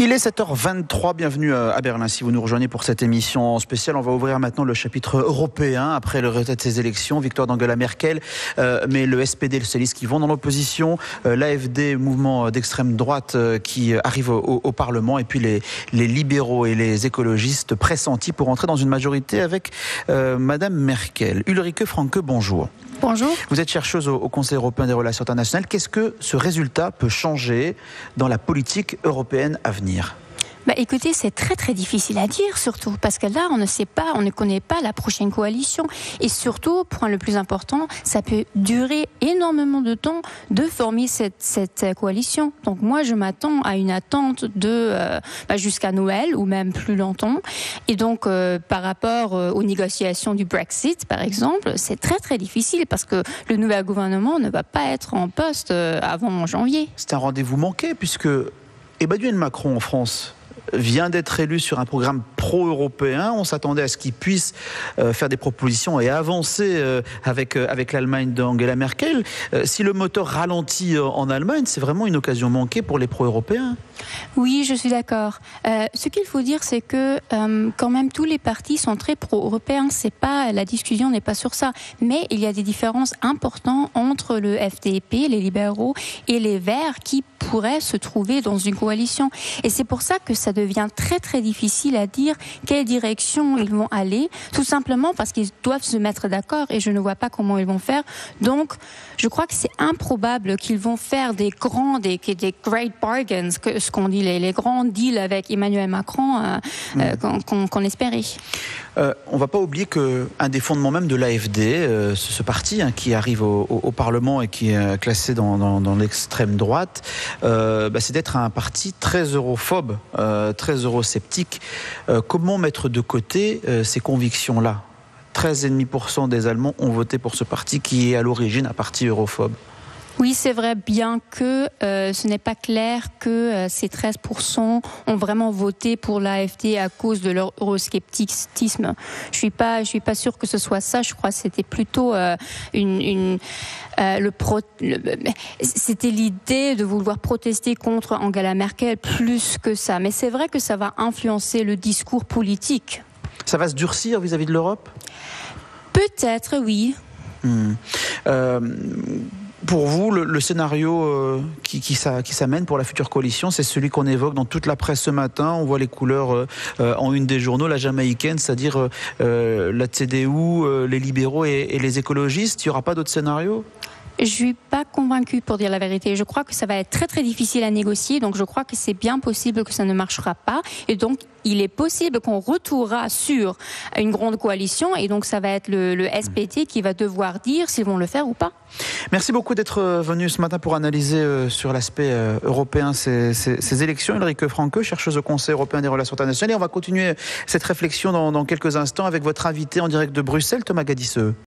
Il est 7h23, bienvenue à Berlin. Si vous nous rejoignez pour cette émission spéciale, on va ouvrir maintenant le chapitre européen après le résultat de ces élections, victoire d'Angela Merkel, mais le SPD, le socialiste qui vont dans l'opposition, l'AfD, mouvement d'extrême droite qui arrive au Parlement, et puis les libéraux et les écologistes pressentis pour entrer dans une majorité avec Madame Merkel. Ulrike Franke, bonjour. Bonjour. Vous êtes chercheuse au Conseil européen des relations internationales. Qu'est-ce que ce résultat peut changer dans la politique européenne à venir ? Écoutez, c'est très difficile à dire, surtout parce que là, on ne sait pas, on ne connaît pas la prochaine coalition. Et surtout, point le plus important, ça peut durer énormément de temps de former cette coalition. Donc moi, je m'attends à une attente de jusqu'à Noël ou même plus longtemps. Et donc, par rapport aux négociations du Brexit, par exemple, c'est très difficile parce que le nouvel gouvernement ne va pas être en poste avant janvier. C'est un rendez-vous manqué puisque Emmanuel Macron en France vient d'être élu sur un programme pro-européen. On s'attendait à ce qu'il puisse faire des propositions et avancer avec l'Allemagne d'Angela Merkel. Si le moteur ralentit en Allemagne, c'est vraiment une occasion manquée pour les pro-européens. Oui, je suis d'accord. Ce qu'il faut dire, c'est que quand même tous les partis sont très pro-européens. La discussion n'est pas sur ça. Mais il y a des différences importantes entre le FDP, les libéraux, et les Verts qui pourraient se trouver dans une coalition. Et c'est pour ça que ça devient très difficile à dire quelle direction ils vont aller, tout simplement parce qu'ils doivent se mettre d'accord et je ne vois pas comment ils vont faire. Donc, je crois que c'est improbable qu'ils vont faire des great bargains, ce qu'on dit, les grands deals avec Emmanuel Macron qu'on espérait. On ne va pas oublier qu'un des fondements même de l'AfD, ce parti qui arrive au Parlement et qui est classé dans l'extrême droite, c'est d'être un parti très europhobe, très eurosceptique. Comment mettre de côté ces convictions-là ? 13,5% des Allemands ont voté pour ce parti qui est à l'origine un parti europhobe. Oui, c'est vrai, bien que ce n'est pas clair que ces 13% ont vraiment voté pour l'AfD à cause de leur euroscepticisme. Je suis pas sûre que ce soit ça. Je crois que c'était plutôt c'était l'idée de vouloir protester contre Angela Merkel plus que ça. Mais c'est vrai que ça va influencer le discours politique. Ça va se durcir vis-à-vis de l'Europe ? Peut-être, oui. Pour vous, le scénario qui s'amène pour la future coalition, c'est celui qu'on évoque dans toute la presse ce matin. On voit les couleurs en une des journaux, la jamaïcaine, c'est-à-dire la CDU, les libéraux et les écologistes. Il n'y aura pas d'autre scénario ? Je suis pas convaincue, pour dire la vérité. Je crois que ça va être très difficile à négocier, donc je crois que c'est bien possible que ça ne marchera pas. Et donc, il est possible qu'on retournera sur une grande coalition, et donc ça va être le SPD qui va devoir dire s'ils vont le faire ou pas. Merci beaucoup d'être venu ce matin pour analyser sur l'aspect européen ces élections. Ulrike Franke, chercheuse au Conseil européen des relations internationales. Et on va continuer cette réflexion dans quelques instants avec votre invité en direct de Bruxelles, Thomas Gadisseux.